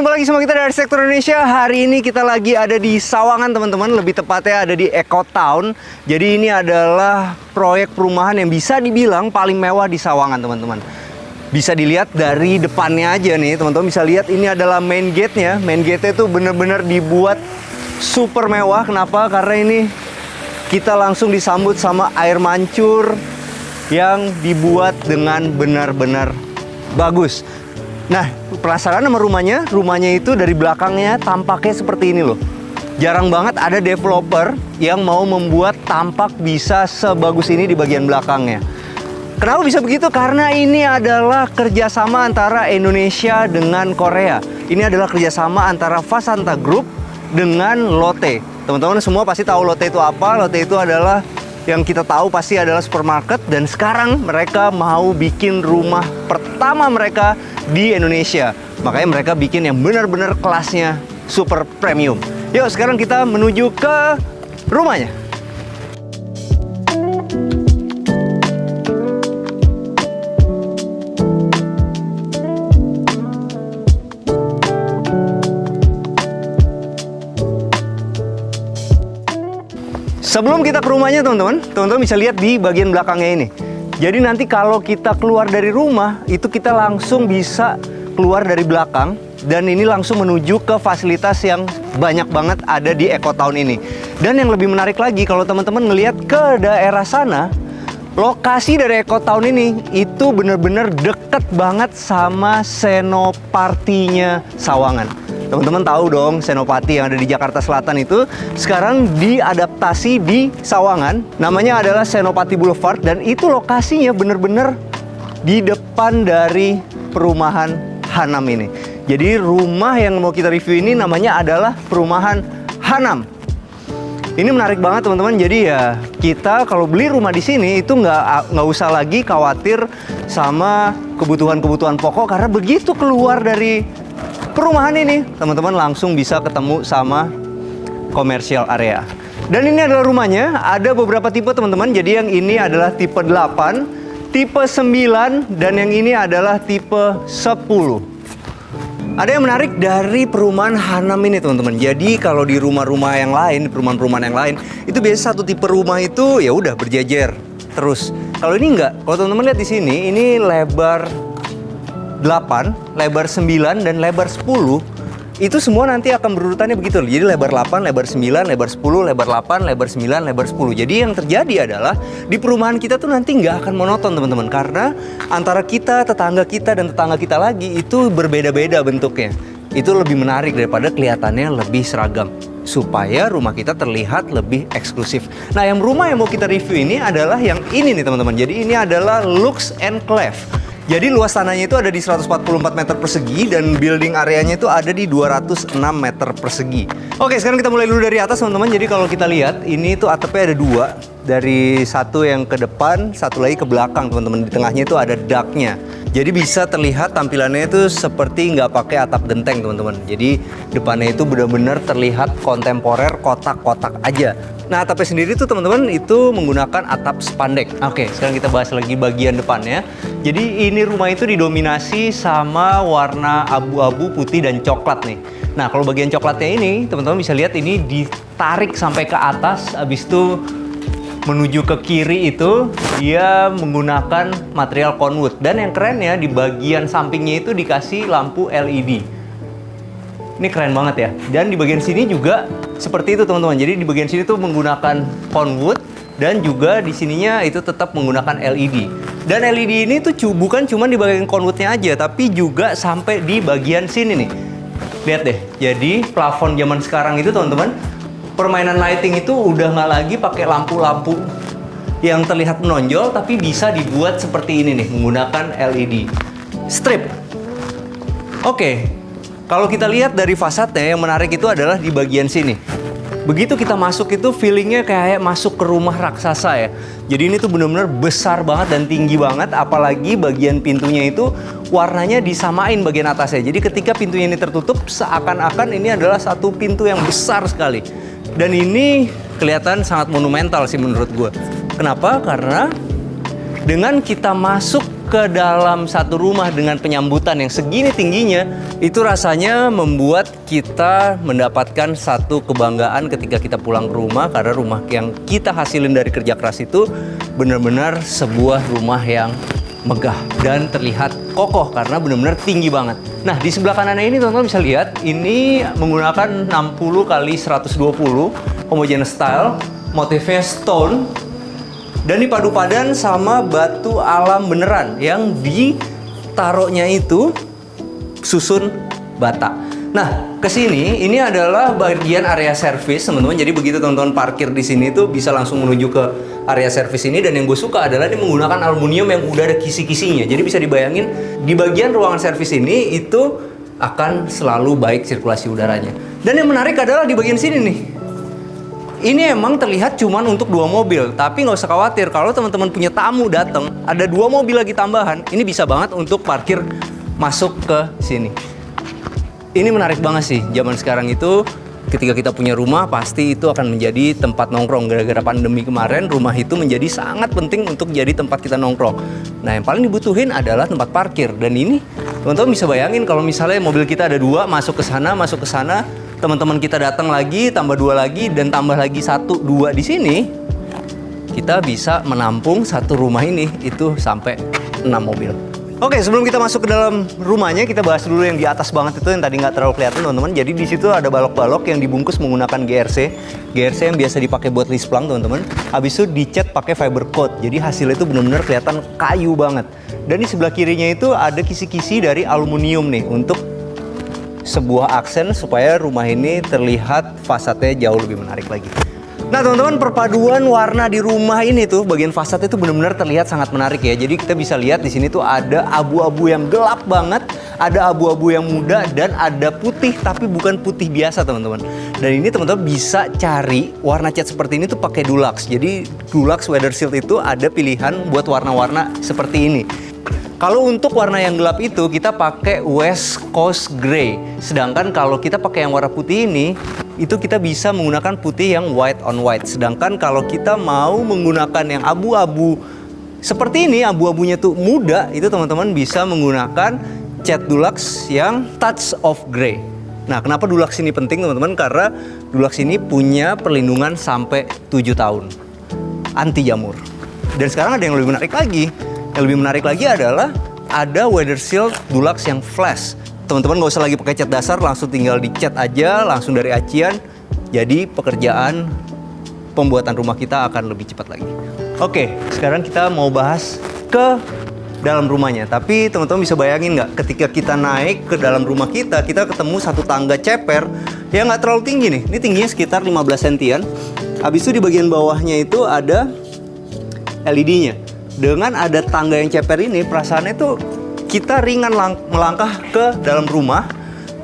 Jumpa lagi sama kita dari Arsitektur Indonesia. Hari ini kita lagi ada di Sawangan teman-teman. Lebih tepatnya ada di Eco Town. Jadi ini adalah proyek perumahan yang bisa dibilang paling mewah di Sawangan teman-teman. Bisa dilihat dari depannya aja nih teman-teman. Bisa lihat ini adalah main gate-nya. Main gate-nya itu bener-bener dibuat super mewah. Kenapa? Karena ini kita langsung disambut sama air mancur yang dibuat dengan benar-benar bagus. Nah, penasaran sama rumahnya? Rumahnya itu dari belakangnya tampaknya seperti ini loh. Jarang banget ada developer yang mau membuat tampak bisa sebagus ini di bagian belakangnya. Kenapa bisa begitu? Karena ini adalah kerjasama antara Indonesia dengan Korea. Ini adalah kerjasama antara Vasanta Group dengan Lotte. Teman-teman semua pasti tahu Lotte itu apa. Lotte itu adalah yang kita tahu pasti adalah supermarket, dan sekarang mereka mau bikin rumah pertama mereka di Indonesia. Makanya mereka bikin yang benar-benar kelasnya super premium. Yuk sekarang kita menuju ke rumahnya. Sebelum kita ke rumahnya teman-teman bisa lihat di bagian belakangnya ini. Jadi nanti kalau kita keluar dari rumah, itu kita langsung bisa keluar dari belakang. Dan ini langsung menuju ke fasilitas yang banyak banget ada di Eco Town ini. Dan yang lebih menarik lagi, kalau teman-teman ngelihat ke daerah sana, lokasi dari Eco Town ini itu bener-bener deket banget sama Senopatinya Sawangan. Teman-teman tahu dong, Senopati yang ada di Jakarta Selatan itu sekarang diadaptasi di Sawangan. Namanya adalah Senopati Boulevard, dan itu lokasinya bener-bener di depan dari perumahan Hanam ini. Jadi rumah yang mau kita review ini namanya adalah perumahan Hanam. Ini menarik banget teman-teman. Jadi ya kita kalau beli rumah di sini itu nggak usah lagi khawatir sama kebutuhan-kebutuhan pokok, karena begitu keluar dari perumahan ini teman-teman langsung bisa ketemu sama commercial area. Dan ini adalah rumahnya. Ada beberapa tipe teman-teman. Jadi yang ini adalah tipe 8, tipe 9, dan yang ini adalah tipe 10. Ada yang menarik dari perumahan Hanam ini teman-teman. Jadi kalau di rumah-rumah yang lain, di perumahan-perumahan yang lain, itu biasa satu tipe rumah itu ya udah berjejer terus. Kalau ini enggak. Kalau teman-teman lihat di sini, ini lebar 8, lebar 9, dan lebar 10. Itu semua nanti akan berurutannya begitu. Jadi lebar 8, lebar 9, lebar 10, lebar 8, lebar 9, lebar 10. Jadi yang terjadi adalah di perumahan kita tuh nanti nggak akan monoton teman-teman. Karena antara kita, tetangga kita, dan tetangga kita lagi itu berbeda-beda bentuknya. Itu lebih menarik daripada kelihatannya lebih seragam. Supaya rumah kita terlihat lebih eksklusif. Nah, yang rumah yang mau kita review ini adalah yang ini nih teman-teman. Jadi ini adalah Lux Enclave. Jadi luas tanahnya itu ada di 144 meter persegi, dan building areanya itu ada di 206 meter persegi. Oke, sekarang kita mulai dulu dari atas teman-teman. Jadi kalau kita lihat, ini tuh atapnya ada dua. Dari satu yang ke depan, satu lagi ke belakang teman-teman. Di tengahnya itu ada duct-nya. Jadi bisa terlihat tampilannya itu seperti nggak pakai atap genteng teman-teman. Jadi depannya itu benar-benar terlihat kontemporer, kotak-kotak aja. Nah, atapnya sendiri tuh teman-teman itu menggunakan atap spandek. Oke, sekarang kita bahas lagi bagian depannya. Jadi ini rumah itu didominasi sama warna abu-abu, putih, dan coklat nih. Nah, kalau bagian coklatnya ini teman-teman bisa lihat ini ditarik sampai ke atas. Habis itu menuju ke kiri itu dia menggunakan material conwood. Dan yang kerennya di bagian sampingnya itu dikasih lampu LED. Ini keren banget ya. Dan di bagian sini juga seperti itu teman-teman. Jadi di bagian sini tuh menggunakan conwood, dan juga di sininya itu tetap menggunakan LED. Dan LED ini tuh bukan cuma di bagian conwoodnya aja, tapi juga sampai di bagian sini nih. Lihat deh. Jadi plafon zaman sekarang itu teman-teman, permainan lighting itu udah nggak lagi pakai lampu-lampu yang terlihat menonjol, tapi bisa dibuat seperti ini nih, menggunakan LED strip. Oke. Kalau kita lihat dari fasadnya, yang menarik itu adalah di bagian sini. Begitu kita masuk itu feelingnya kayak masuk ke rumah raksasa ya. Jadi ini tuh benar-benar besar banget dan tinggi banget. Apalagi bagian pintunya itu warnanya disamain bagian atasnya. Jadi ketika pintunya ini tertutup, seakan-akan ini adalah satu pintu yang besar sekali. Dan ini kelihatan sangat monumental sih menurut gue. Kenapa? Karena dengan kita masuk ke dalam satu rumah dengan penyambutan yang segini tingginya, itu rasanya membuat kita mendapatkan satu kebanggaan ketika kita pulang ke rumah, karena rumah yang kita hasilin dari kerja keras itu benar-benar sebuah rumah yang megah dan terlihat kokoh karena benar-benar tinggi banget. Nah, di sebelah kanannya ini teman-teman bisa lihat, ini menggunakan 60 x 120 homogeneous style, motifnya stone, dan dipadu padan sama batu alam beneran yang ditaruhnya itu susun bata. Nah, ke sini ini adalah bagian area service, teman-teman. Jadi begitu teman-teman parkir di sini tuh bisa langsung menuju ke area service ini, dan yang gue suka adalah ini menggunakan aluminium yang udah ada kisi-kisinya. Jadi bisa dibayangin di bagian ruangan service ini itu akan selalu baik sirkulasi udaranya. Dan yang menarik adalah di bagian sini nih. Ini emang terlihat cuman untuk 2 mobil, tapi nggak usah khawatir kalau teman-teman punya tamu datang, ada 2 mobil lagi tambahan, ini bisa banget untuk parkir masuk ke sini. Ini menarik banget sih, zaman sekarang itu ketika kita punya rumah pasti itu akan menjadi tempat nongkrong. Gara-gara pandemi kemarin, rumah itu menjadi sangat penting untuk jadi tempat kita nongkrong. Nah, yang paling dibutuhin adalah tempat parkir, dan ini teman-teman bisa bayangin kalau misalnya mobil kita ada 2, masuk ke sana, teman-teman kita datang lagi, tambah 2 lagi, dan tambah lagi 1, 2 di sini, kita bisa menampung satu rumah ini itu sampai 6 mobil. Oke, sebelum kita masuk ke dalam rumahnya, kita bahas dulu yang di atas banget itu yang tadi nggak terlalu kelihatan, teman-teman. Jadi di situ ada balok-balok yang dibungkus menggunakan GRC. GRC yang biasa dipakai buat lisplang, teman-teman. Habis itu dicat pakai fiber coat. Jadi hasilnya itu benar-benar kelihatan kayu banget. Dan di sebelah kirinya itu ada kisi-kisi dari aluminium nih untuk sebuah aksen supaya rumah ini terlihat fasadnya jauh lebih menarik lagi. Nah, teman-teman, perpaduan warna di rumah ini tuh bagian fasad itu benar-benar terlihat sangat menarik ya. Jadi kita bisa lihat di sini tuh ada abu-abu yang gelap banget, ada abu-abu yang muda, dan ada putih tapi bukan putih biasa, teman-teman. Dan ini teman-teman bisa cari warna cat seperti ini tuh pakai Dulux. Jadi Dulux Weather Shield itu ada pilihan buat warna-warna seperti ini. Kalau untuk warna yang gelap itu kita pakai West Coast Grey. Sedangkan kalau kita pakai yang warna putih ini, itu kita bisa menggunakan putih yang white on white. Sedangkan kalau kita mau menggunakan yang abu-abu seperti ini, abu-abunya tuh muda, itu teman-teman bisa menggunakan cat Dulux yang Touch of Grey. Nah, kenapa Dulux ini penting, teman-teman? Karena Dulux ini punya perlindungan sampai 7 tahun. Anti jamur. Dan sekarang ada yang lebih menarik lagi. Yang lebih menarik lagi adalah ada Weather Shield Dulux yang flash. Teman-teman nggak usah lagi pakai cat dasar, langsung tinggal dicat aja, langsung dari acian. Jadi pekerjaan pembuatan rumah kita akan lebih cepat lagi. Oke, sekarang kita mau bahas ke dalam rumahnya. Tapi teman-teman bisa bayangin nggak, ketika kita naik ke dalam rumah kita ketemu satu tangga ceper yang nggak terlalu tinggi nih. Ini tingginya sekitar 15 sentian. Habis itu di bagian bawahnya itu ada LED-nya. Dengan ada tangga yang ceper ini, perasaannya tuh kita ringan melangkah ke dalam rumah.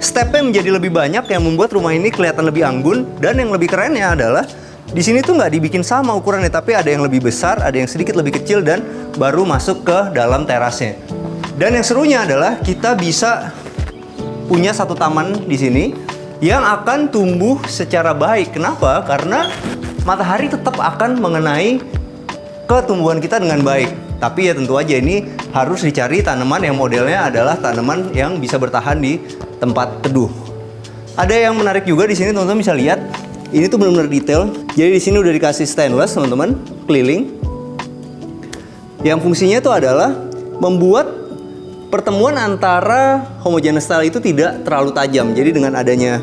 Stepnya menjadi lebih banyak yang membuat rumah ini kelihatan lebih anggun. Dan yang lebih kerennya adalah di sini tuh nggak dibikin sama ukurannya, tapi ada yang lebih besar, ada yang sedikit lebih kecil, dan baru masuk ke dalam terasnya. Dan yang serunya adalah kita bisa punya satu taman di sini yang akan tumbuh secara baik. Kenapa? Karena matahari tetap akan mengenai ketumbuhan kita dengan baik. Tapi ya tentu aja ini harus dicari tanaman yang modelnya adalah tanaman yang bisa bertahan di tempat teduh. Ada yang menarik juga di sini, teman-teman bisa lihat. Ini tuh benar-benar detail. Jadi di sini udah dikasih stainless, teman-teman, keliling. Yang fungsinya itu adalah membuat pertemuan antara homogeneous style itu tidak terlalu tajam. Jadi dengan adanya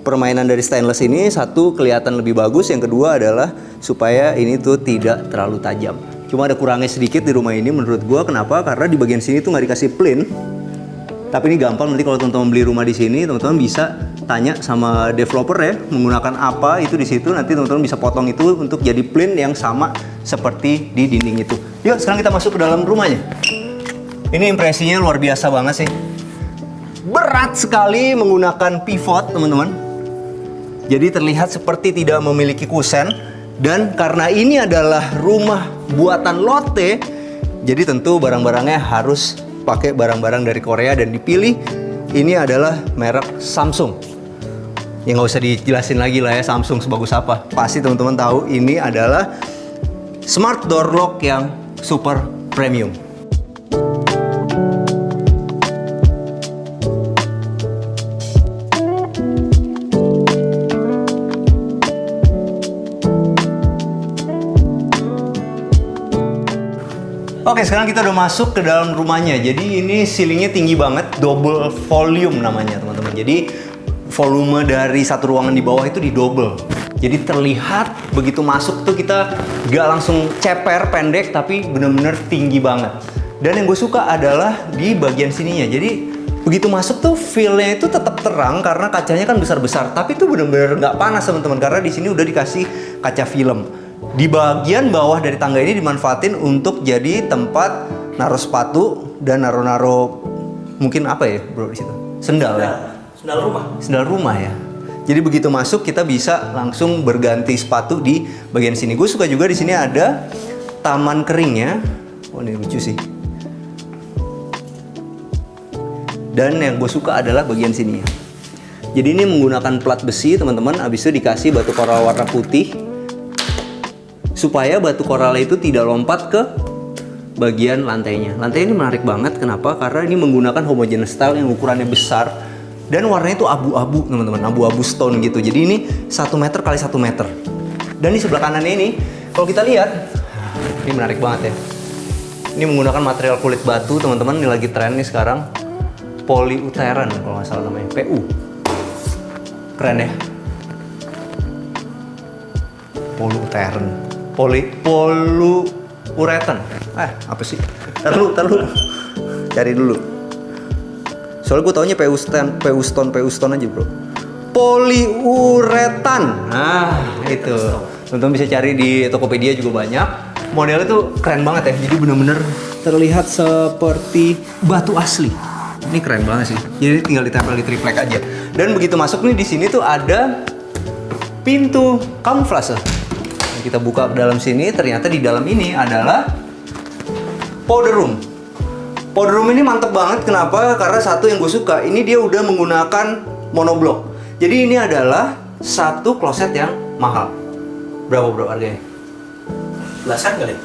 permainan dari stainless ini, satu kelihatan lebih bagus, yang kedua adalah supaya ini tuh tidak terlalu tajam. Cuma ada kurangnya sedikit di rumah ini menurut gua. Kenapa? Karena di bagian sini tuh nggak dikasih plin. Tapi ini gampang, nanti kalau teman-teman beli rumah di sini, teman-teman bisa tanya sama developer ya, menggunakan apa itu di situ. Nanti teman-teman bisa potong itu untuk jadi plin yang sama seperti di dinding itu. Yuk, sekarang kita masuk ke dalam rumahnya. Ini impresinya luar biasa banget sih. Berat sekali menggunakan pivot, teman-teman. Jadi terlihat seperti tidak memiliki kusen. Dan karena ini adalah rumah buatan Lotte, jadi tentu barang-barangnya harus pakai barang-barang dari Korea, dan dipilih ini adalah merek Samsung. Ya nggak usah dijelasin lagi lah ya Samsung sebagus apa. Pasti teman-teman tahu ini adalah smart door lock yang super premium. Oke, sekarang kita udah masuk ke dalam rumahnya. Jadi ini ceilingnya tinggi banget, double volume namanya teman-teman. Jadi volume dari satu ruangan di bawah itu di double. Jadi terlihat begitu masuk tuh kita gak langsung ceper pendek, tapi bener-bener tinggi banget. Dan yang gue suka adalah di bagian sininya. Jadi begitu masuk tuh feel-nya itu tetap terang karena kacanya kan besar-besar. Tapi tuh bener-bener gak panas teman-teman, karena di sini udah dikasih kaca film. Di bagian bawah dari tangga ini dimanfaatin untuk jadi tempat naruh sepatu dan naruh mungkin apa ya bro di situ? Sendal ya? Sendal rumah. Sendal rumah ya. Jadi begitu masuk kita bisa langsung berganti sepatu di bagian sini. Gue suka juga di sini ada taman keringnya. Oh ini lucu sih. Dan yang gue suka adalah bagian sini ya. Jadi ini menggunakan plat besi teman-teman. Abis itu dikasih batu koral warna putih. Supaya batu koral itu tidak lompat ke bagian lantainya. Lantai ini menarik banget, kenapa? Karena ini menggunakan homogeneous style yang ukurannya besar dan warnanya itu abu-abu teman-teman, abu-abu stone gitu. Jadi ini 1 meter kali 1 meter. Dan di sebelah kanannya ini, kalau kita lihat, ini menarik banget ya. Ini menggunakan material kulit batu teman-teman, ini lagi tren nih sekarang. Polyurethane kalau nggak salah namanya, PU. Keren ya. Polyurethane. Polyurethane. Apa sih? Taruh. Cari dulu. Soalnya gue taunya PU stone aja bro. Polyurethane. Nah, itu. Teman-teman bisa cari di Tokopedia juga banyak. Modelnya tuh keren banget ya. Jadi bener-bener terlihat seperti batu asli. Ini keren banget sih. Jadi tinggal ditempel di triplek aja. Dan begitu masuk nih di sini tuh ada pintu kamuflase. Kita buka ke dalam sini, ternyata di dalam ini adalah powder room. Powder room ini mantep banget, kenapa? Karena satu yang gue suka, ini dia udah menggunakan monoblok. Jadi ini adalah satu kloset yang mahal. Berapa bro harganya? Belasan kali?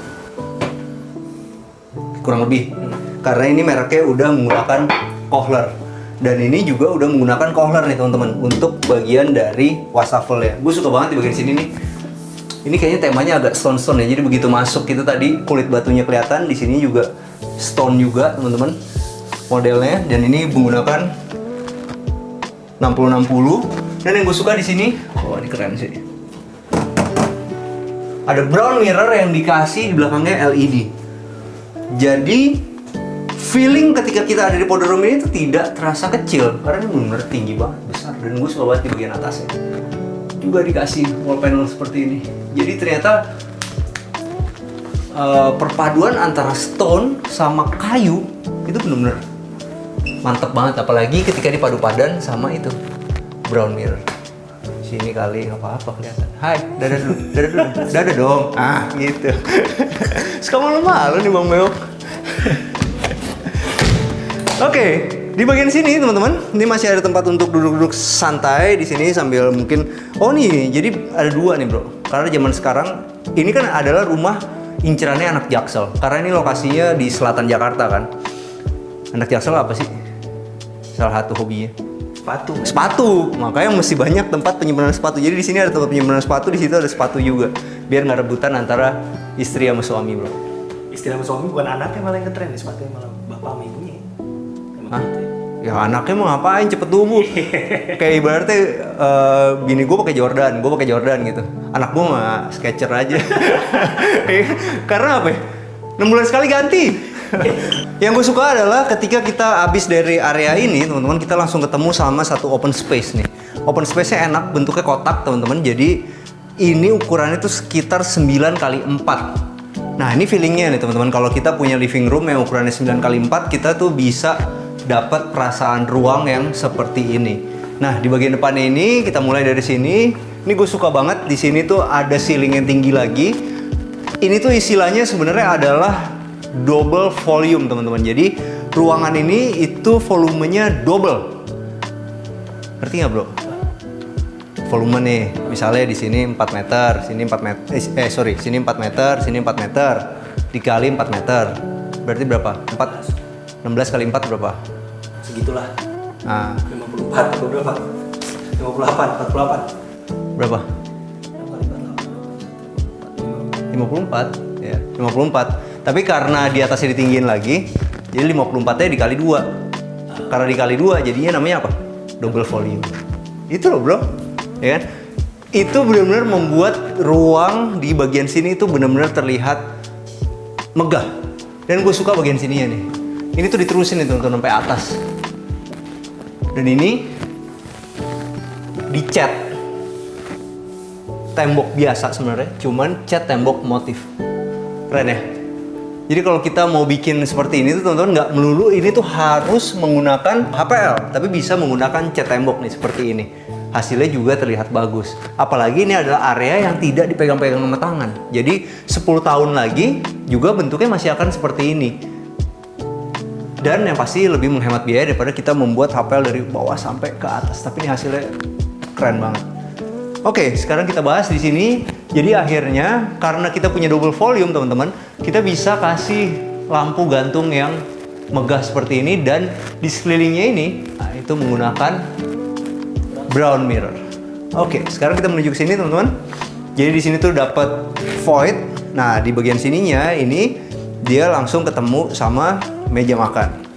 Kurang lebih. Karena ini mereknya udah menggunakan Kohler. Dan ini juga udah menggunakan Kohler nih teman-teman, untuk bagian dari wastafel ya. Gue suka banget di bagian sini nih. Ini kayaknya temanya agak stone-stone ya. Jadi begitu masuk itu tadi kulit batunya kelihatan, di sini juga stone juga, teman-teman. Modelnya dan ini menggunakan 60-60. Dan yang gue suka di sini, oh ini keren sih. Ada brown mirror yang dikasih di belakangnya LED. Jadi feeling ketika kita ada di powder room ini tuh tidak terasa kecil karena ini benar-benar tinggi banget, besar. Dan gue suka banget di bagian atasnya. Juga dikasih wall panel seperti ini. Jadi ternyata perpaduan antara stone sama kayu itu benar-benar mantep banget, apalagi ketika dipadu padan sama itu brown mirror. Sini kali apa-apa kelihatan. Hai, dadah dong. Gitu. Suka malu-malu nih Bang Meo. Oke. Di bagian sini teman-teman, ini masih ada tempat untuk duduk-duduk santai di sini sambil mungkin. Oh nih, jadi ada dua nih bro. Karena zaman sekarang ini kan adalah rumah incerannya anak Jaksel. Karena ini lokasinya di selatan Jakarta kan. Anak Jaksel apa sih? Salah satu hobinya sepatu. Makanya mesti banyak tempat penyimpanan sepatu. Jadi di sini ada tempat penyimpanan sepatu, di situ ada sepatu juga. Biar nggak rebutan antara istri sama suami bro. Istri sama suami bukan anaknya malah yang ngetren, sepatunya malah bapak sama ibunya. Hah? Ya anaknya mau ngapain, cepet tumbuh. Kayak ibaratnya bini gue pakai Jordan, gue pakai Jordan gitu. Anak gue mah Skechers aja. Karena apa ya? 6 bulan sekali ganti. Yang gue suka adalah ketika kita habis dari area ini, teman-teman, kita langsung ketemu sama satu open space nih. Open space-nya enak, bentuknya kotak, teman-teman. Jadi ini ukurannya tuh sekitar 9x4. Nah, ini feelingnya nih, teman-teman. Kalau kita punya living room yang ukurannya 9x4, kita tuh bisa dapat perasaan ruang yang seperti ini. Nah, di bagian depan ini kita mulai dari sini. Ini gue suka banget. Di sini tuh ada ceiling yang tinggi lagi. Ini tuh istilahnya sebenarnya adalah double volume, teman-teman. Jadi ruangan ini itu volumenya double. Ngerti nggak, bro? Volume nih, misalnya di sini 4 meter, sini 4 meter. Sini 4 meter, sini 4 meter. Dikali 4 meter. Berarti berapa? 16 kali 4 berapa? Segitulah. Nah, 54 atau berapa? 58, 48. Berapa? 54 ya, 54. Tapi karena di atasnya ditinggiin lagi, jadi 54-nya dikali 2. Karena dikali 2 jadinya namanya apa? Double volume. Itu loh bro, ya kan? Itu benar-benar membuat ruang di bagian sini itu benar-benar terlihat megah. Dan gue suka bagian sininya nih. Ini tuh diterusin nih teman-teman sampai atas. Dan ini dicat tembok biasa sebenarnya, cuman cat tembok motif. Keren ya? Jadi kalau kita mau bikin seperti ini tuh teman-teman nggak melulu ini tuh harus menggunakan HPL, tapi bisa menggunakan cat tembok nih seperti ini. Hasilnya juga terlihat bagus. Apalagi ini adalah area yang tidak dipegang-pegang sama tangan. Jadi 10 tahun lagi juga bentuknya masih akan seperti ini. Dan yang pasti lebih menghemat biaya daripada kita membuat HPL dari bawah sampai ke atas. Tapi ini hasilnya keren banget. Oke, sekarang kita bahas di sini. Jadi akhirnya karena kita punya double volume teman-teman, kita bisa kasih lampu gantung yang megah seperti ini, dan di sekelilingnya ini, nah, itu menggunakan brown mirror. Oke, sekarang kita menuju ke sini teman-teman. Jadi di sini tuh dapat void. Nah, di bagian sininya ini dia langsung ketemu sama meja makan.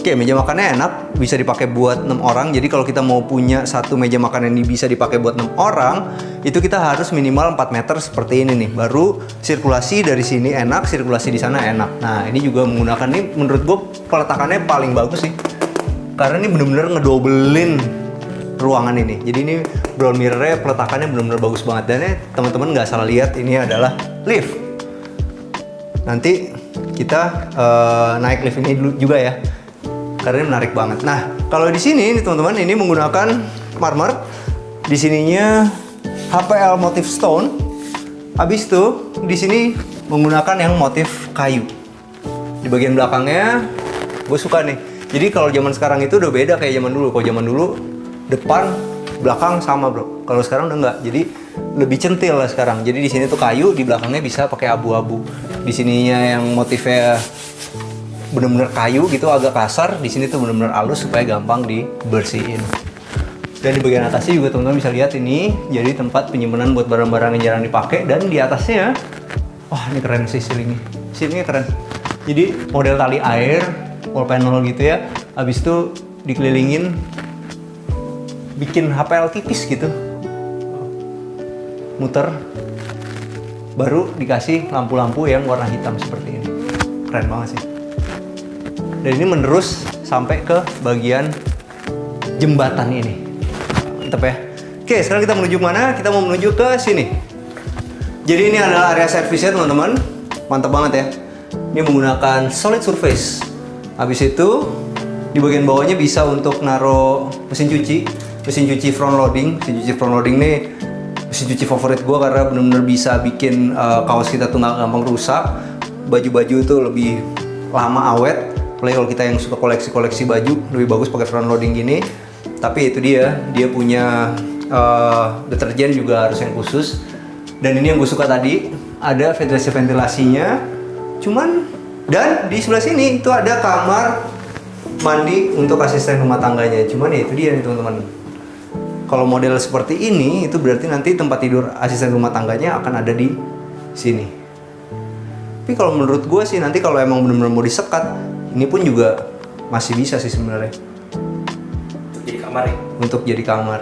Oke, meja makannya enak, bisa dipakai buat 6 orang. Jadi kalau kita mau punya satu meja makan ini bisa dipakai buat 6 orang, itu kita harus minimal 4 meter seperti ini nih. Baru sirkulasi dari sini enak, sirkulasi di sana enak. Nah, ini juga menggunakan ini, menurut gue peletakannya paling bagus sih. Karena ini bener-bener ngedobelin ruangan ini. Jadi ini brown mirror-nya peletakannya bener-bener bagus banget. Dan teman-teman nggak salah lihat, ini adalah lift. Nanti kita naik lift ini dulu juga ya. Karena ini menarik banget. Nah, kalau di sini nih teman-teman, ini menggunakan marmer. Di sininya HPL motif stone. Habis itu di sini menggunakan yang motif kayu. Di bagian belakangnya gue suka nih. Jadi kalau zaman sekarang itu udah beda kayak zaman dulu. Kalau zaman dulu depan, belakang sama bro. Kalau sekarang udah enggak. Jadi lebih centil lah sekarang. Jadi di sini tuh kayu, di belakangnya bisa pakai abu-abu. Di sininya yang motifnya bener-bener kayu gitu, agak kasar. Di sini tuh bener-bener halus supaya gampang dibersihin. Dan di bagian atasnya juga teman-teman bisa lihat ini jadi tempat penyimpanan buat barang-barang yang jarang dipakai. Dan di atasnya, wah ini keren sih ceilingnya. Ceilingnya keren. Jadi model tali air, wall panel gitu ya. Habis itu dikelilingin, bikin HPL tipis gitu, muter, baru dikasih lampu-lampu yang warna hitam seperti ini. Keren banget sih. Dan ini menerus sampai ke bagian jembatan ini. Mantap ya. Oke, sekarang kita menuju mana? Kita mau menuju ke sini. Jadi ini adalah area servisnya teman-teman. Mantap banget ya. Ini menggunakan solid surface. Habis itu di bagian bawahnya bisa untuk naruh mesin cuci. Mesin cuci front loading. Mesin cuci front loading nih mesin cuci favorit gue karena benar-benar bisa bikin kaos kita tuh nggak gampang rusak. Baju-baju itu lebih lama awet. Apalagi kalau kita yang suka koleksi-koleksi baju, lebih bagus pakai front loading gini. Tapi itu dia punya deterjen juga harus yang khusus. Dan ini yang gue suka tadi, ada ventilasinya. Cuman, dan di sebelah sini itu ada kamar mandi untuk asisten rumah tangganya. Cuman ya itu dia nih teman-teman. Kalau model seperti ini, itu berarti nanti tempat tidur asisten rumah tangganya akan ada di sini. Tapi kalau menurut gue sih nanti kalau emang benar-benar mau disekat, ini pun juga masih bisa sih sebenarnya. Untuk jadi kamar ya? Untuk jadi kamar.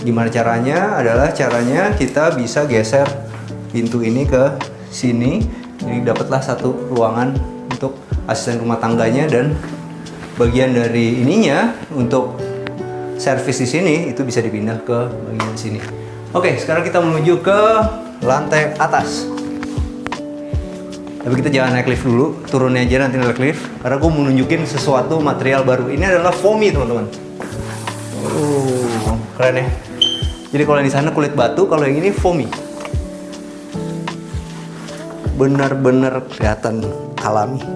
Gimana caranya? Adalah caranya kita bisa geser pintu ini ke sini. Jadi dapatlah satu ruangan untuk asisten rumah tangganya, dan bagian dari ininya untuk servis di sini itu bisa dipindah ke bagian sini. Oke, sekarang kita menuju ke lantai atas. Tapi kita jangan naik lift dulu, turunnya aja nanti naik lift. Karena gue mau nunjukin sesuatu material baru. Ini adalah foamy teman-teman. Keren ya. Jadi kalau yang di sana kulit batu, kalau yang ini foamy. Benar-benar kelihatan alami.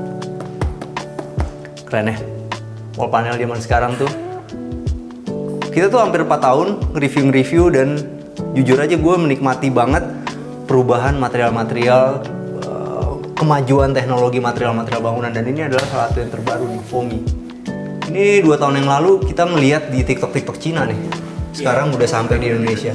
Keren ya. Wall panel zaman sekarang tuh. Kita tuh hampir 4 tahun nge-review dan jujur aja gue menikmati banget perubahan material-material, kemajuan teknologi material-material bangunan, dan ini adalah salah satu yang terbaru di foamy. Ini 2 tahun yang lalu kita melihat di TikTok Cina nih. Sekarang udah sampai di Indonesia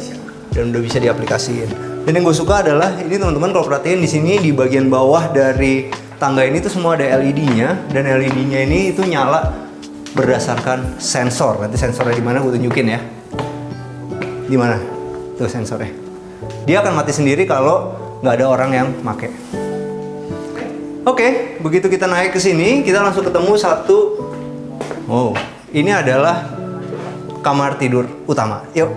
dan udah bisa diaplikasiin. Dan yang gue suka adalah ini teman-teman, kalau perhatiin di sini di bagian bawah dari tangga ini tuh semua ada LED-nya, dan LED-nya ini itu nyala berdasarkan sensor. Nanti sensornya di mana gue tunjukin ya. Di mana? Tuh sensornya. Dia akan mati sendiri kalau nggak ada orang yang make. Oke, begitu kita naik ke sini, kita langsung ketemu satu. Oh, ini adalah kamar tidur utama. Yuk.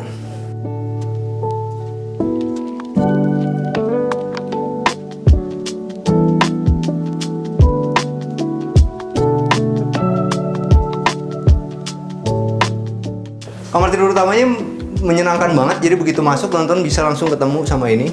Kamar tidur utamanya menyenangkan banget, jadi begitu masuk teman-teman bisa langsung ketemu sama ini.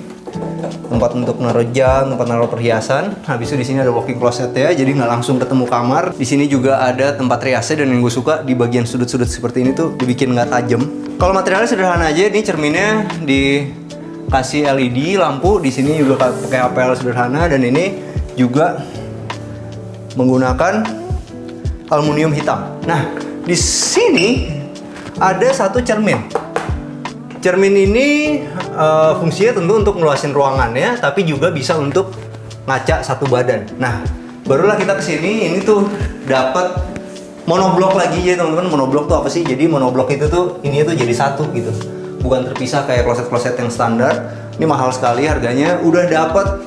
Tempat untuk naruh jam, tempat naruh perhiasan. Habis itu di sini ada walk-in closet ya, jadi nggak langsung ketemu kamar. Di sini juga ada tempat riasnya, dan yang gue suka di bagian sudut-sudut seperti ini tuh dibikin nggak tajam. Kalau materialnya sederhana aja, ini cerminnya dikasih LED lampu. Di sini juga pakai APL sederhana, dan ini juga menggunakan aluminium hitam. Nah, di sini ada satu cermin. Cermin ini fungsinya tentu untuk ngeluasin ruangannya, tapi juga bisa untuk ngaca satu badan. Nah, barulah kita kesini, ini tuh dapat monoblok lagi ya teman-teman. Monoblok tuh apa sih? Jadi monoblok itu tuh ini tuh jadi satu gitu, bukan terpisah kayak kloset-kloset yang standar. Ini mahal sekali harganya. Udah dapat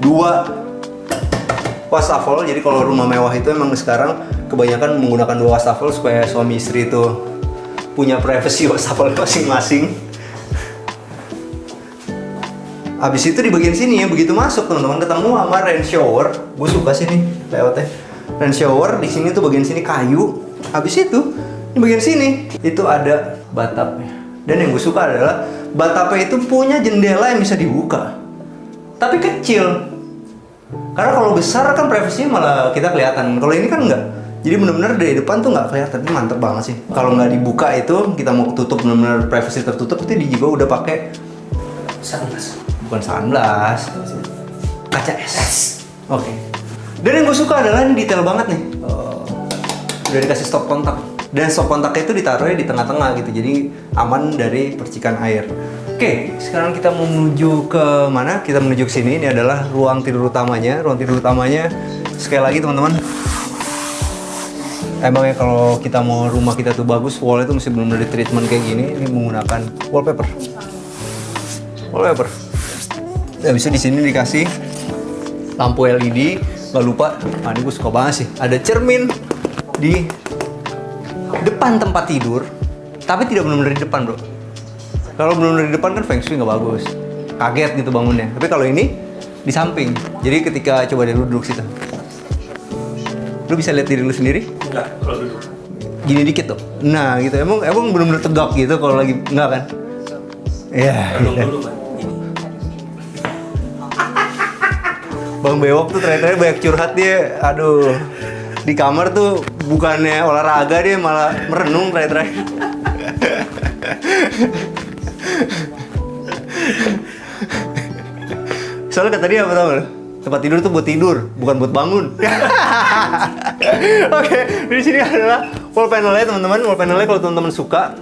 2 wastafel. Jadi kalau rumah mewah itu emang sekarang kebanyakan menggunakan 2 wastafel supaya suami istri itu punya privacy wastafel masing-masing. Habis itu di bagian sini ya, begitu masuk teman-teman ketemu sama rain shower. Gue suka sih nih lewatnya. Rain shower di sini tuh bagian sini kayu. Habis itu di bagian sini itu ada bathtubnya. Dan yang gue suka adalah bathtubnya itu punya jendela yang bisa dibuka. Tapi kecil. Karena kalau besar kan privasinya malah kita kelihatan. Kalau ini kan enggak. Jadi benar-benar dari depan tuh nggak kelihatan. Ini mantep banget sih. Kalau nggak dibuka itu, kita mau tutup benar-benar privasi tertutup, itu juga udah pakai sunblock. Bukan sunblock, kaca es. Oke. Dan yang gue suka adalah ini detail banget nih. Udah dikasih stop kontak. Dan stop kontaknya itu ditaruhnya di tengah-tengah gitu. Jadi aman dari percikan air. Oke, sekarang kita mau menuju ke mana? Kita menuju ke sini. Ini adalah ruang tidur utamanya. Ruang tidur utamanya sekali lagi teman-teman. Emangnya kalau kita mau rumah kita tuh bagus, wall itu mesti benar-benar di treatment kayak gini. Ini menggunakan wallpaper. Habis itu di sini dikasih lampu LED. Gak lupa, ini gue suka banget sih. Ada cermin di depan tempat tidur, tapi tidak benar-benar di depan, bro. Kalau benar-benar di depan kan feng shui nggak bagus, kaget gitu bangunnya. Tapi kalau ini di samping, jadi ketika coba deh lu duduk situ, lu bisa lihat diri lu sendiri? Enggak, kalau duduk. Gini dikit tuh. Nah gitu, emang benar-benar tegak gitu kalau lagi enggak kan? Iya. Dulu kan. Bang Bewok tuh terakhir banyak curhat dia. Aduh, di kamar tuh bukannya olahraga, dia malah merenung terakhir. Soalnya kata dia apa tau gak? Tempat tidur tuh buat tidur, bukan buat bangun. Oke, di sini adalah wall panelnya teman-teman. Wall panelnya kalau teman-teman suka,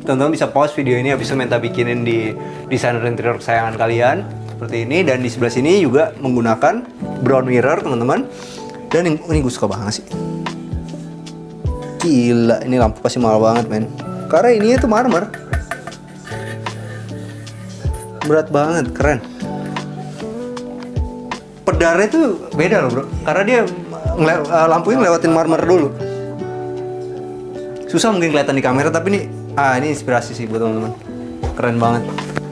teman-teman bisa pause video ini, habis itu minta bikinin di desainer interior kesayangan kalian seperti ini. Dan di sebelah sini juga menggunakan brown mirror teman-teman. Dan ini gue suka banget sih. Gila, ini lampu pasti mahal banget men. Karena ininya tuh marmer. Berat banget, keren. Pedarnya tuh beda loh bro. Karena dia lampunya ngelewatin marmer dulu. Susah mungkin kelihatan di kamera, tapi ini inspirasi sih buat teman-teman. Keren banget.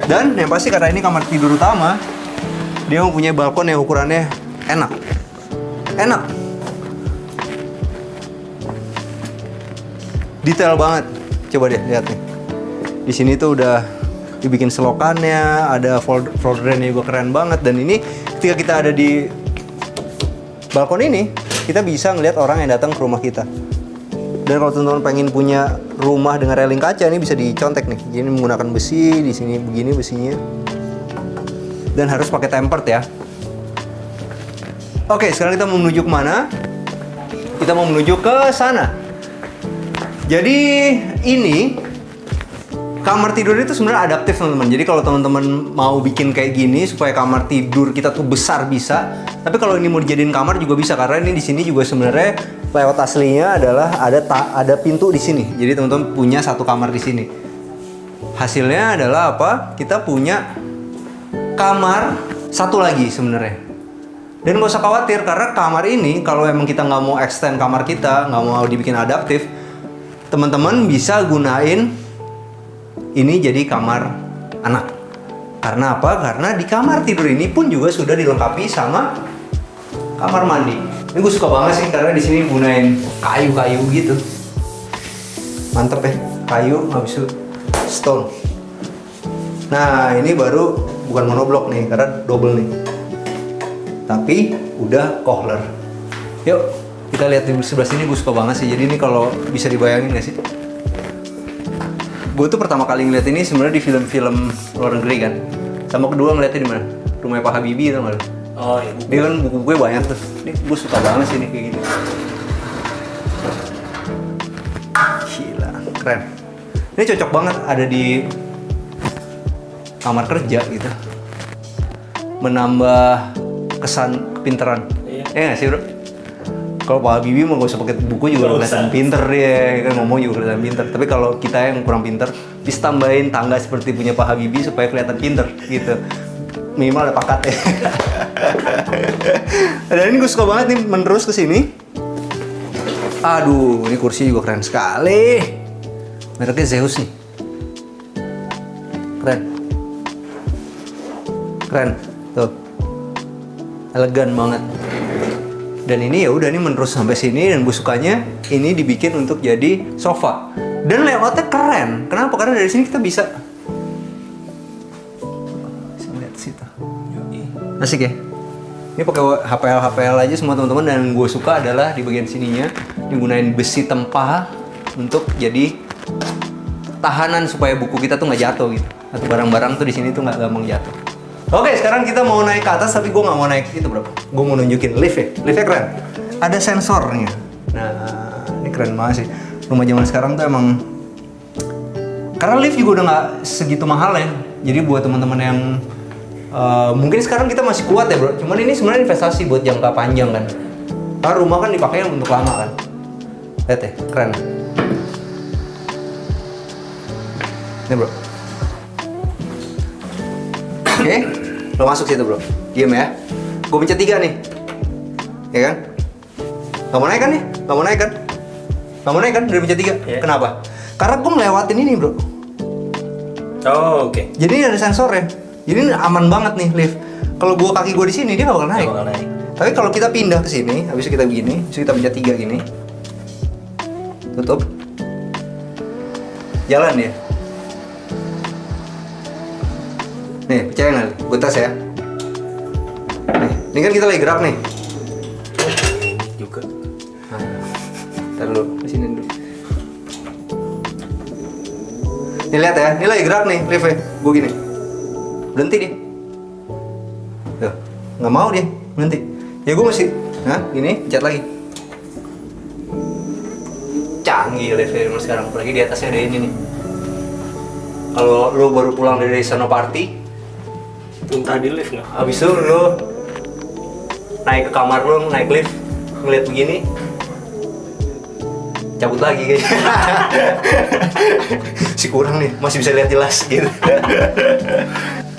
Dan yang pasti karena ini kamar tidur utama, dia mempunyai balkon yang ukurannya enak. Detail banget. Coba deh lihat nih. Di sini tuh udah dibikin selokannya, ada floor drainnya juga keren banget. Dan ini ketika kita ada di balkon ini, kita bisa ngelihat orang yang datang ke rumah kita. Dan kalau teman-teman pengen punya rumah dengan railing kaca, ini bisa dicontek nih. Jadi menggunakan besi, di sini begini besinya. Dan harus pakai tempered ya. Oke, sekarang kita mau menuju kemana? Kita mau menuju ke sana. Jadi ini Kamar tidur itu sebenarnya adaptif teman-teman. Jadi kalau teman-teman mau bikin kayak gini supaya kamar tidur kita tuh besar bisa. Tapi kalau ini mau dijadiin kamar juga bisa karena ini di sini juga sebenarnya layout aslinya adalah ada pintu di sini. Jadi teman-teman punya satu kamar di sini. Hasilnya adalah apa? Kita punya kamar satu lagi sebenarnya. Dan nggak usah khawatir karena kamar ini kalau emang kita nggak mau extend kamar kita, nggak mau dibikin adaptif, teman-teman bisa gunain ini jadi kamar anak. Karena apa? Karena di kamar tidur ini pun juga sudah dilengkapi sama kamar mandi. Ini gue suka banget sih karena di sini gunain kayu-kayu gitu. Mantep ya, kayu habis itu stone. Nah ini baru bukan monoblok nih karena double nih. Tapi udah kohler. Yuk kita lihat di sebelah sini, gue suka banget sih. Jadi ini kalau bisa dibayangin nggak sih? Gue tuh pertama kali ngeliat ini sebenarnya di film-film luar negeri kan. Sama kedua ngeliatnya di mana? Rumahnya Pak Habibie tau nggak lu? Oh iya. Dia kan buku gue banyak tuh. Ini gue suka banget sih nih kayak gini. Gila, keren. Ini cocok banget ada di kamar kerja gitu. Menambah kesan kepintaran. Iya. Ya nggak sih bro? Kalau Pak Habibie mah gak usah pakai buku juga udah kelihatan pinter dia, kan ngomong juga kelihatan pinter. Tapi kalau kita yang kurang pinter, bisa tambahin tangga seperti punya Pak Habibie supaya kelihatan pinter gitu. Minimal ada pakat ya. Dan ini gue suka banget nih menerus ke sini. Aduh, ini kursi juga keren sekali. Mereknya Zeus nih. Keren. Keren. Tuh. Elegan banget. Dan ini ya udah nih menerus sampai sini dan gue sukanya ini dibikin untuk jadi sofa. Dan layoutnya keren. Kenapa? Karena dari sini kita bisa lihat situ. Asik ya. Ini pakai HPL aja semua teman-teman dan gue suka adalah di bagian sininya digunain besi tempah untuk jadi tahanan supaya buku kita tuh nggak jatuh gitu. Atau barang-barang tuh di sini tuh nggak gampang jatuh. Oke, sekarang kita mau naik ke atas, tapi gue nggak mau naik itu bro. Gue mau nunjukin lift ya. Liftnya keren. Ada sensornya. Nah, ini keren banget sih. Rumah zaman sekarang tuh emang karena lift juga udah nggak segitu mahal ya. Jadi buat teman-teman yang mungkin sekarang kita masih kuat ya bro. Cuman ini sebenarnya investasi buat jangka panjang kan. Karena rumah kan dipakai untuk lama kan. Lihat ya, keren. Ini bro. Oke, lo masuk situ bro. Diem ya. Gue pencet 3 nih. Ya kan? Gak mau naik kan nih? Gak mau naik kan? Gak mau naik kan? Udah pencet 3. Yeah. Kenapa? Karena gue ngelewatin ini bro. Oh oke. Jadi ini ada sensornya. Jadi ini aman banget nih lift. Kalau kaki gue di sini dia gak bakal naik. Gak bakal naik. Tapi kalau kita pindah ke sini, habis itu kita begini, habis itu kita pencet 3 gini. Tutup. Jalan dia. Nih, percaya nggak? Gue tes ya. Nih, ini kan kita lagi gerak nih. Juga. Nah, ntar dulu, di sini dulu. Nih lihat ya, ini lagi gerak nih liftnya. Gue gini. Berhenti dia. Tuh, nggak mau dia berhenti. Ya gue mesti, nah gini, pencet lagi. Canggih liftnya sekarang, apalagi di atasnya ada ini nih. Kalau lo baru pulang dari sono party, Muntah di lift nggak? habis itu lo naik ke kamar lo, naik lift, ngeliat begini, cabut lagi kayaknya. Si kurang nih, masih bisa lihat jelas gitu.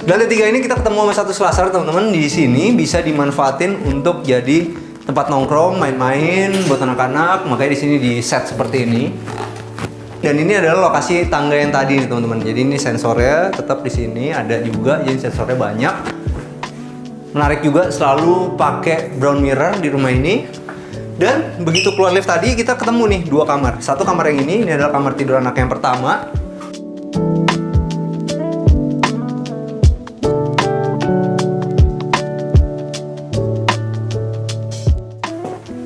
Dan ketiga ini kita ketemu sama satu selasar teman-teman. Di sini bisa dimanfaatin untuk jadi tempat nongkrong, main-main buat anak-anak. Makanya di sini di set seperti ini. Dan ini adalah lokasi tangga yang tadi nih teman-teman. Jadi ini sensornya tetap di sini ada juga, jadi sensornya banyak. Menarik juga selalu pakai brown mirror di rumah ini. Dan begitu keluar lift tadi kita ketemu nih 2 kamar. Satu kamar yang ini adalah kamar tidur anak yang pertama.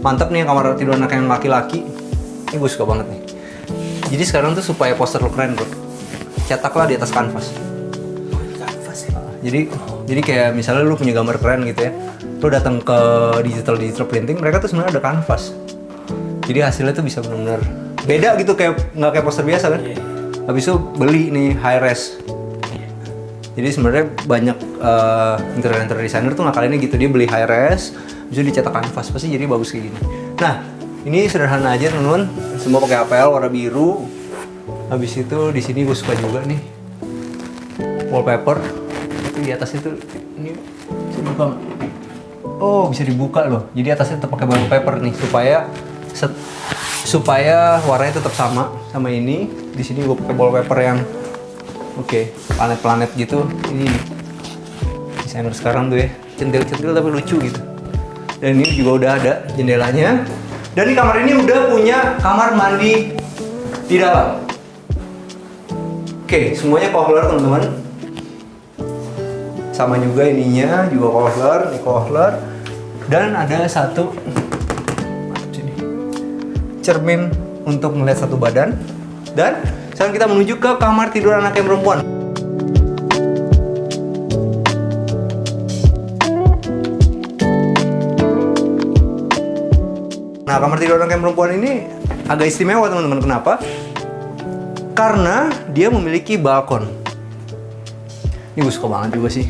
Mantap nih kamar tidur anak yang laki-laki. Ini gue suka banget nih. Jadi sekarang tuh supaya poster lo keren bro, cetaklah di atas kanvas. Kanvas ya? Jadi kayak misalnya lu punya gambar keren gitu ya, lu datang ke digital printing, mereka tuh sebenarnya ada kanvas. Jadi hasilnya tuh bisa benar-benar beda gitu, kayak nggak kayak poster biasa kan? Iya. Habis itu beli nih high res. Jadi sebenarnya banyak interior designer tuh ngakalinnya gitu, dia beli high res, habis itu dicetak kanvas pasti jadi bagus kayak gini. Nah, ini sederhana aja teman-teman, semua pakai APL warna biru. Habis itu di sini gue suka juga nih wallpaper. Itu di atasnya tuh ini bisa dibuka nggak? Oh, bisa dibuka loh. Jadi atasnya tetap pakai wallpaper nih supaya warnanya tetap sama ini. Di sini gue pakai wallpaper yang planet-planet gitu. Ini desainer sekarang tuh ya, centil-centil tapi lucu gitu. Dan ini juga udah ada jendelanya. Dan di kamar ini udah punya kamar mandi di dalam. Oke, semuanya kohler teman-teman. Sama juga ininya juga kohler, ini kohler. Dan ada satu cermin untuk melihat satu badan. Dan sekarang kita menuju ke kamar tidur anak yang perempuan. Nah, kamar tidur anak yang perempuan ini agak istimewa teman-teman. Kenapa? Karena dia memiliki balkon. Ini gue suka banget juga sih.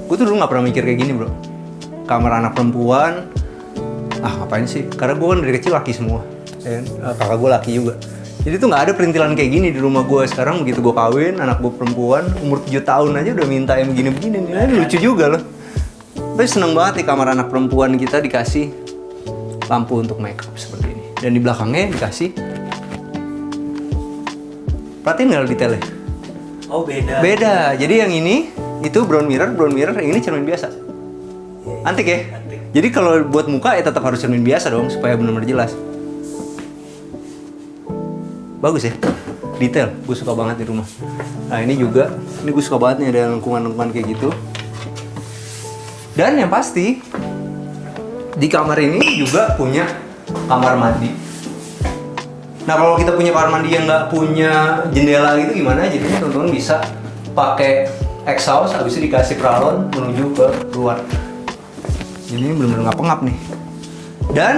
Gue tuh dulu nggak pernah mikir kayak gini bro. Kamar anak perempuan, ngapain sih? Karena gue kan dari kecil laki semua. Kakak gue laki juga. Jadi tuh nggak ada perintilan kayak gini di rumah gue. Sekarang begitu gue kawin, anak gue perempuan, umur 7 tahun aja udah minta yang begini-begini. Ini lucu juga loh. Tapi seneng banget di kamar anak perempuan kita dikasih lampu untuk makeup seperti ini. Dan di belakangnya dikasih, perhatiin nggak detailnya? Oh beda. Beda. Jadi yang ini itu brown mirror, yang ini cermin biasa. Antik ya? Antik. Jadi kalau buat muka ya tetap harus cermin biasa dong supaya benar-benar jelas. Bagus ya? Detail, gue suka banget di rumah. Nah ini juga, ini gue suka banget nih ada lengkungan-lengkungan kayak gitu. Dan yang pasti di kamar ini juga punya kamar mandi. Nah kalau kita punya kamar mandi yang nggak punya jendela gitu gimana? Jadi teman-teman bisa pakai exhaust, habis itu dikasih pralon menuju ke luar. Jadi ini benar-benar nggak pengap nih. Dan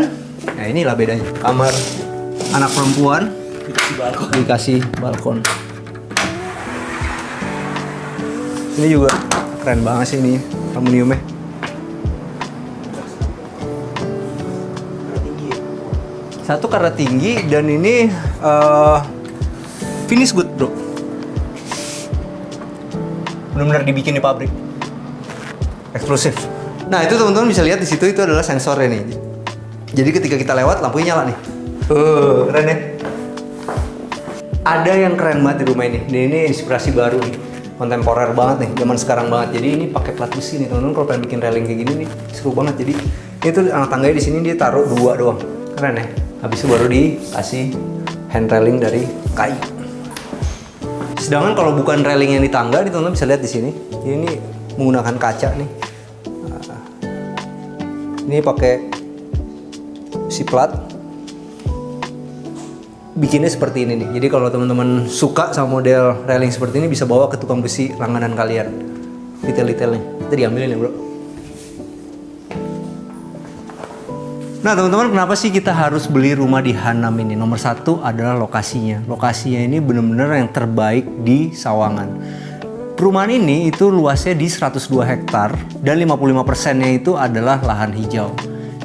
nah inilah bedanya kamar anak perempuan dikasih balkon. Ini juga keren banget sih ini aluminiumnya. Satu karena tinggi dan ini finish good bro. Benar-benar dibikin di pabrik. Eksklusif. Nah itu teman-teman bisa lihat di situ itu adalah sensornya nih. Jadi ketika kita lewat lampunya nyala nih. Keren ya. Ada yang keren banget di rumah ini. Ini inspirasi baru nih. Kontemporer banget nih, zaman sekarang banget. Jadi ini pakai plat besi nih teman-teman. Kalau pengen bikin railing kayak gini nih seru banget. Jadi itu anak tangganya di sini dia taruh 2 doang. Keren ya. Habis itu baru dikasih hand railing dari kayu. Sedangkan kalau bukan railing yang di tangga, nih teman-teman bisa lihat di sini. Ini menggunakan kaca nih. Nah, ini pakai si plat. Bikinnya seperti ini nih. Jadi kalau teman-teman suka sama model railing seperti ini bisa bawa ke tukang besi langganan kalian. Detail-detailnya. Kita diambilin ya bro. Nah teman-teman, kenapa sih kita harus beli rumah di Hanam ini? Nomor 1 adalah lokasinya. Lokasinya ini benar-benar yang terbaik di Sawangan. Perumahan ini itu luasnya di 102 hektar dan 55%-nya itu adalah lahan hijau.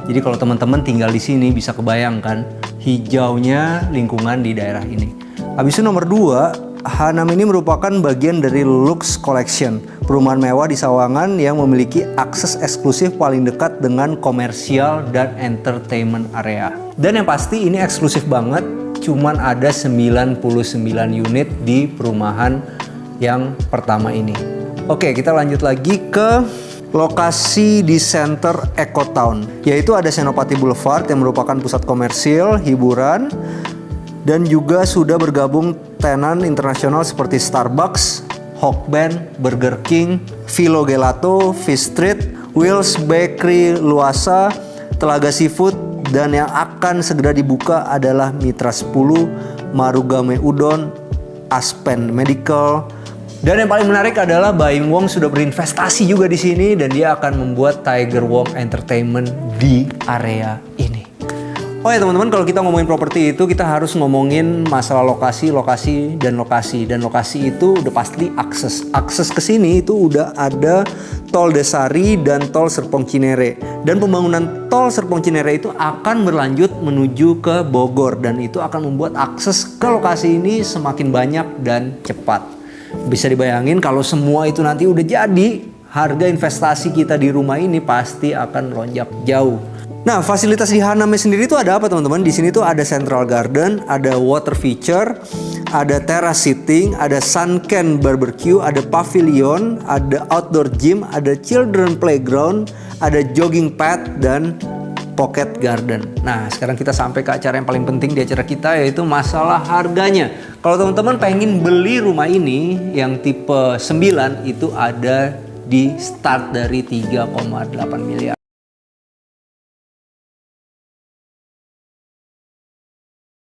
Jadi kalau teman-teman tinggal di sini bisa kebayangkan hijaunya lingkungan di daerah ini. Habis itu nomor 2, Hanam ini merupakan bagian dari Lux Collection, perumahan mewah di Sawangan yang memiliki akses eksklusif paling dekat dengan komersial dan entertainment area. Dan yang pasti ini eksklusif banget, cuman ada 99 unit di perumahan yang pertama ini. Oke, kita lanjut lagi ke lokasi di center Eco Town, yaitu ada Senopati Boulevard yang merupakan pusat komersil, hiburan, dan juga sudah bergabung tenan internasional seperti Starbucks, Hokben, Burger King, Vilo Gelato, Fish Street, Will's Bakery Luasa, Telaga Seafood, dan yang akan segera dibuka adalah Mitra 10, Marugame Udon, Aspen Medical. Dan yang paling menarik adalah Baim Wong sudah berinvestasi juga di sini dan dia akan membuat Tiger Wong Entertainment di area ini. Oh ya teman-teman, kalau kita ngomongin properti itu kita harus ngomongin masalah lokasi dan lokasi itu udah pasti akses. Akses ke sini itu udah ada Tol Desari dan Tol Serpong Cinere. Dan pembangunan Tol Serpong Cinere itu akan berlanjut menuju ke Bogor dan itu akan membuat akses ke lokasi ini semakin banyak dan cepat. Bisa dibayangin kalau semua itu nanti udah jadi, harga investasi kita di rumah ini pasti akan melonjak jauh. Nah, fasilitas di Hanamnya sendiri itu ada apa teman-teman? Di sini tuh ada central garden, ada water feature, ada terrace seating, ada sunken barbecue, ada pavilion, ada outdoor gym, ada children playground, ada jogging path dan pocket garden. Nah, sekarang kita sampai ke acara yang paling penting di acara kita, yaitu masalah harganya. Kalau teman-teman pengen beli rumah ini yang tipe 9 itu ada di start dari 3,8 miliar.